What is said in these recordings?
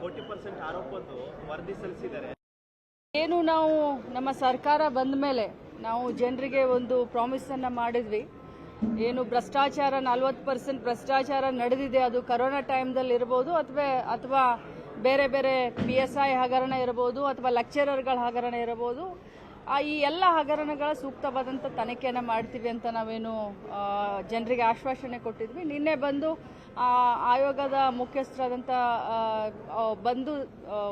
40% ಆರೋಪದ್ದು ವರದಿ ಸಲ್ಲಿಸಿದ್ದಾರೆ. ಏನು ನಾವು ನಮ್ಮ ಸರ್ಕಾರ ಬಂದ ಮೇಲೆ ನಾವು ಜನರಿಗೆ ಒಂದು ಪ್ರಾಮಿಸ್ ಅನ್ನ ಮಾಡಿದ್ವಿ. ಏನು ಭ್ರಷ್ಟಾಚಾರ 40% ಭ್ರಷ್ಟಾಚಾರ ನಡೆದಿದೆ, ಅದು ಕೊರೋನಾ ಟೈಮ್ದಲ್ಲಿ ಇರಬಹುದು ಅಥವಾ ಬೇರೆ ಬೇರೆ PSI ಹಗರಣ ಇರಬಹುದು ಅಥವಾ ಲೆಕ್ಚರರ್ಗಳ ಹಗರಣ ಇರಬಹುದು. ಈ ಎಲ್ಲ ಹಗರಣಗಳ ಸೂಕ್ತವಾದಂಥ ತನಿಖೆಯನ್ನು ಮಾಡ್ತೀವಿ ಅಂತ ನಾವೇನು ಜನರಿಗೆ ಆಶ್ವಾಸನೆ ಕೊಟ್ಟಿದ್ವಿ. ನಿನ್ನೆ ಬಂದು ಆಯೋಗದ ಮುಖ್ಯಸ್ಥರಾದಂಥ ಬಂದು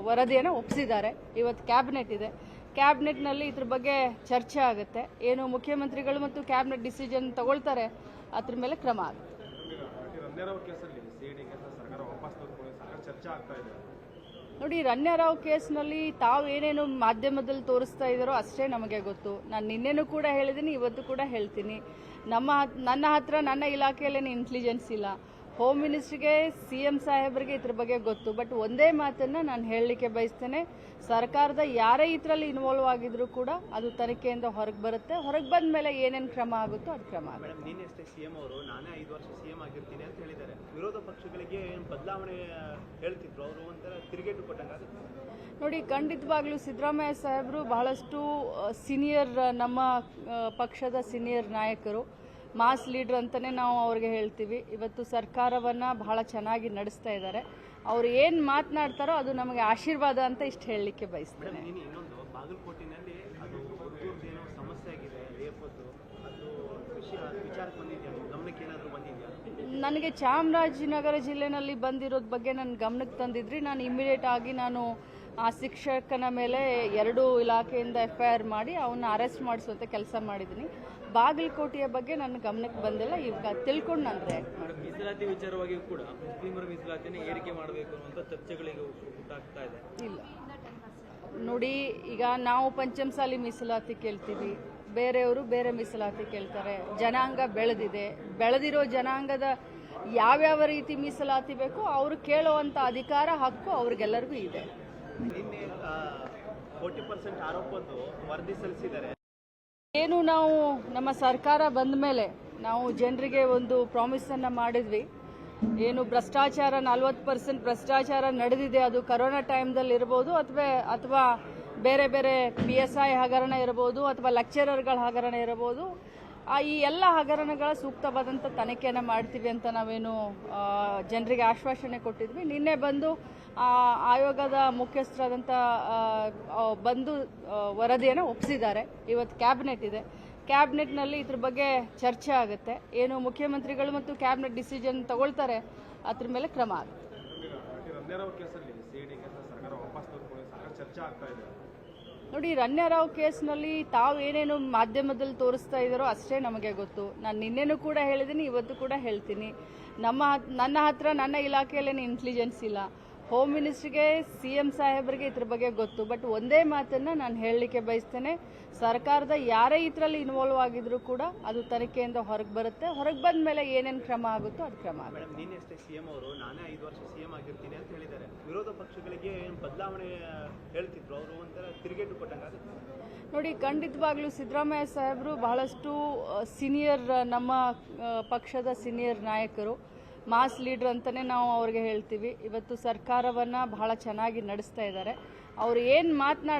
ವರದಿಯನ್ನು ಒಪ್ಪಿಸಿದ್ದಾರೆ. ಇವತ್ತು ಕ್ಯಾಬಿನೆಟ್ ಇದೆ, ಕ್ಯಾಬಿನೆಟ್ನಲ್ಲಿ ಇದ್ರ ಬಗ್ಗೆ ಚರ್ಚೆ ಆಗುತ್ತೆ. ಏನು ಮುಖ್ಯಮಂತ್ರಿಗಳು ಮತ್ತು ಕ್ಯಾಬಿನೆಟ್ ಡಿಸಿಷನ್ ತಗೊಳ್ತಾರೆ, ಅದ್ರ ಮೇಲೆ ಕ್ರಮ ಆಗುತ್ತೆ. ನೋಡಿ, ರಣ್ಯರಾವ್ ಕೇಸ್ನಲ್ಲಿ ತಾವು ಏನೇನು ಮಾಧ್ಯಮದಲ್ಲಿ ತೋರಿಸ್ತಾ ಇದ್ದಾರೋ ಅಷ್ಟೇ ನಮಗೆ ಗೊತ್ತು. ನಾನು ನಿನ್ನೆನೂ ಕೂಡ ಹೇಳಿದ್ದೀನಿ, ಇವತ್ತು ಕೂಡ ಹೇಳ್ತೀನಿ. ನನ್ನ ಹತ್ರ ನನ್ನ ಇಲಾಖೆಯಲ್ಲೇನು ಇಂಟೆಲಿಜೆನ್ಸ್ ಇಲ್ಲ. ಹೋಮ್ ಮಿನಿಸ್ಟ್ರಿಗೆ CM ಸಾಹೇಬರಿಗೆ ಇದ್ರ ಬಗ್ಗೆ ಗೊತ್ತು. ಬಟ್ ಒಂದೇ ಮಾತನ್ನ ನಾನು ಹೇಳಲಿಕ್ಕೆ ಬಯಸ್ತೇನೆ, ಸರ್ಕಾರದ ಯಾರೇ ಇದರಲ್ಲಿ ಇನ್ವಾಲ್ವ್ ಆಗಿದ್ರು ಕೂಡ ಅದು ತನಿಖೆಯಿಂದ ಹೊರಗೆ ಬರುತ್ತೆ. ಹೊರಗೆ ಬಂದ ಮೇಲೆ ಏನೇನು ಕ್ರಮ ಆಗುತ್ತೋ ಅದು ಕ್ರಮ ಆಗುತ್ತೆ. ಮೇಡಮ್, ನಿನ್ನೆಷ್ಟೇ CM ಅವರು ನಾನೇ 5 ವರ್ಷ CM ಆಗಿರ್ತೀನಿ ಅಂತ ಹೇಳಿದ್ದಾರೆ. ವಿರೋಧ ಪಕ್ಷಗಳಿಗೆ ಬದಲಾವಣೆ ಹೇಳ್ತಿದ್ರು, ಅವರು ಒಂಥರ ತಿರುಗೇಟು ಕೊಟ್ಟಂಗಾಗುತ್ತೆ. ನೋಡಿ, ಖಂಡಿತವಾಗ್ಲೂ ಸಿದ್ದರಾಮಯ್ಯ ಸಾಹೇಬರು ಬಹಳಷ್ಟು ಸೀನಿಯರ್, ನಮ್ಮ ಪಕ್ಷದ ಸೀನಿಯರ್ ನಾಯಕರು, ಮಾಸ್ ಲೀಡರ್ ಅಂತಲೇ ನಾವು ಅವ್ರಿಗೆ ಹೇಳ್ತೀವಿ. ಇವತ್ತು ಸರ್ಕಾರವನ್ನು ಬಹಳ ಚೆನ್ನಾಗಿ ನಡೆಸ್ತಾ ಇದ್ದಾರೆ. ಅವರು ಏನು ಮಾತನಾಡ್ತಾರೋ ಅದು ನಮಗೆ ಆಶೀರ್ವಾದ ಅಂತ ಇಷ್ಟು ಹೇಳಲಿಕ್ಕೆ ಬಯಸ್ತೇನೆ. ಇನ್ನೊಂದು, ಬಾಗಲಕೋಟೆಯಲ್ಲಿ ಅದು ಹುಡುಗರದ್ದೇನೋ ಸಮಸ್ಯೆ ಆಗಿದೆ, ಅದು ವಿಚಾರಕ್ಕೆ ಬಂದಿದೆಯಾ, ಗಮನಕ್ಕೆ ಏನಾದರೂ ಬಂದಿದೆಯಾ? ನನಗೆ ಚಾಮರಾಜನಗರ ಜಿಲ್ಲೆನಲ್ಲಿ ಬಂದಿರೋದ್ ಬಗ್ಗೆ ನನ್ನ ಗಮನಕ್ಕೆ ತಂದಿದ್ರಿ. ನಾನು ಇಮಿಡಿಯೇಟ್ ಆಗಿ ಆ ಶಿಕ್ಷಕನ ಮೇಲೆ 2 ಇಲಾಖೆಯಿಂದ FIR ಮಾಡಿ ಅವನ್ನ ಅರೆಸ್ಟ್ ಮಾಡಿಸುವಂತ ಕೆಲಸ ಮಾಡಿದ್ದೀನಿ. ಬಾಗಲಕೋಟೆಯ ಬಗ್ಗೆ ನನ್ನ ಗಮನಕ್ಕೆ ಬಂದಿಲ್ಲ. ಈಗ ತಿಳ್ಕೊಂಡು ನಾನು ರಿಯಾಕ್ಟ್ ಮಾಡ್ತೀನಿ. ಮೀಸಲಾತಿ ವಿಚಾರವಾಗಿ ಕೂಡ ಮುಸ್ಲಿಮರ ಮೀಸಲಾತಿಯನ್ನು ಏರಿಕೆ ಮಾಡಬೇಕು ಅನ್ನುವಂಥ ಚರ್ಚೆಗಳಿಗೆ ಉಂಟಾಗ್ತಾ ಇದೆ. ಇಲ್ಲ ನೋಡಿ, ಈಗ ನಾವು ಪಂಚಮಸಾಲಿ ಮೀಸಲಾತಿ ಕೇಳ್ತೀವಿ, ಬೇರೆಯವರು ಬೇರೆ ಮೀಸಲಾತಿ ಕೇಳ್ತಾರೆ. ಜನಾಂಗ ಬೆಳೆದಿರೋ ಜನಾಂಗದ ಯಾವ್ಯಾವ ರೀತಿ ಮೀಸಲಾತಿ ಬೇಕೋ ಅವರು ಕೇಳುವಂತ ಅಧಿಕಾರ, ಹಕ್ಕು ಅವ್ರಿಗೆಲ್ಲರಿಗೂ ಇದೆ. ನಿನ್ನೆ 40% ಆರೋಪದ್ದು ವರದಿ ಸಲ್ಲಿಸಿದ್ದಾರೆ. ಏನು ನಾವು ನಮ್ಮ ಸರ್ಕಾರ ಬಂದ ಮೇಲೆ ನಾವು ಜನರಿಗೆ ಒಂದು ಪ್ರಾಮಿಸ್ ಅನ್ನ ಮಾಡಿದ್ವಿ. ಏನು ಭ್ರಷ್ಟಾಚಾರ 40% ಭ್ರಷ್ಟಾಚಾರ ನಡೆದಿದೆ, ಅದು ಕೊರೋನಾ ಟೈಮ್ದಲ್ಲಿ ಇರಬಹುದು ಅಥವಾ ಬೇರೆ ಬೇರೆ PSI ಹಗರಣ ಇರಬಹುದು ಅಥವಾ ಲೆಕ್ಚರರ್ಗಳ ಹಗರಣ ಇರಬಹುದು. ಈ ಎಲ್ಲ ಹಗರಣಗಳ ಸೂಕ್ತವಾದಂಥ ತನಿಖೆಯನ್ನು ಮಾಡ್ತೀವಿ ಅಂತ ನಾವೇನು ಜನರಿಗೆ ಆಶ್ವಾಸನೆ ಕೊಟ್ಟಿದ್ವಿ. ನಿನ್ನೆ ಬಂದು ಆಯೋಗದ ಮುಖ್ಯಸ್ಥರಾದಂಥ ಬಂದು ವರದಿಯನ್ನು ಒಪ್ಪಿಸಿದ್ದಾರೆ. ಇವತ್ತು ಕ್ಯಾಬಿನೆಟ್ ಇದೆ, ಕ್ಯಾಬಿನೆಟ್ನಲ್ಲಿ ಇದ್ರ ಬಗ್ಗೆ ಚರ್ಚೆ ಆಗುತ್ತೆ. ಏನು ಮುಖ್ಯಮಂತ್ರಿಗಳು ಮತ್ತು ಕ್ಯಾಬಿನೆಟ್ ಡಿಸಿಷನ್ ತಗೊಳ್ತಾರೆ, ಅದ್ರ ಮೇಲೆ ಕ್ರಮ ಆಗುತ್ತೆ. ನೋಡಿ, ರಣ್ಯರಾವ್ ಕೇಸ್ನಲ್ಲಿ ತಾವು ಏನೇನು ಮಾಧ್ಯಮದಲ್ಲಿ ತೋರಿಸ್ತಾ ಇದ್ದಾರೋ ಅಷ್ಟೇ ನಮಗೆ ಗೊತ್ತು. ನಾನು ನಿನ್ನೆನೂ ಕೂಡ ಹೇಳಿದ್ದೀನಿ, ಇವತ್ತು ಕೂಡ ಹೇಳ್ತೀನಿ. ನನ್ನ ಹತ್ರ ನನ್ನ ಇಲಾಖೆಯಲ್ಲೇನು ಇಂಟೆಲಿಜೆನ್ಸ್ ಇಲ್ಲ. ಹೋಮ್ ಮಿನಿಸ್ಟ್ರಿಗೆ CM ಸಾಹೇಬರಿಗೆ ಇದ್ರ ಬಗ್ಗೆ ಗೊತ್ತು. ಬಟ್ ಒಂದೇ ಮಾತನ್ನ ನಾನು ಹೇಳಲಿಕ್ಕೆ ಬಯಸ್ತೇನೆ, ಸರ್ಕಾರದ ಯಾರೇ ಇದರಲ್ಲಿ ಇನ್ವಾಲ್ವ್ ಆಗಿದ್ರು ಕೂಡ ಅದು ತನಿಖೆಯಿಂದ ಹೊರಗೆ ಬರುತ್ತೆ. ಹೊರಗೆ ಬಂದ ಮೇಲೆ ಏನೇನು ಕ್ರಮ ಆಗುತ್ತೋ ಅದು ಕ್ರಮ ಆಗುತ್ತೆ. ಮೇಡಮ್, ನಿನ್ನೆಷ್ಟೇ CM ಅವರು ನಾನೇ 5 ವರ್ಷ CM ಆಗಿರ್ತೀನಿ ಅಂತ ಹೇಳಿದ್ದಾರೆ. ವಿರೋಧ ಪಕ್ಷಗಳಿಗೆ ಬದಲಾವಣೆ ಹೇಳ್ತಿದ್ರು, ಅವರು ಒಂಥರ ತಿರುಗೇಟು ಕೊಟ್ಟಂಗಾಗುತ್ತೆ. ನೋಡಿ, ಖಂಡಿತವಾಗ್ಲೂ ಸಿದ್ದರಾಮಯ್ಯ ಸಾಹೇಬರು ಬಹಳಷ್ಟು ಸೀನಿಯರ್, ನಮ್ಮ ಪಕ್ಷದ ಸೀನಿಯರ್ ನಾಯಕರು, ಮಾಸ್ ಲೀಡರ್ ಅಂತಲೇ ನಾವು ಅವ್ರಿಗೆ ಹೇಳ್ತೀವಿ. ಇವತ್ತು ಸರ್ಕಾರವನ್ನು ಬಹಳ ಚೆನ್ನಾಗಿ ನಡೆಸ್ತಾ ಇದ್ದಾರೆ. ಅವರು ಏನು ಮಾತನಾಡ್ತಾರೆ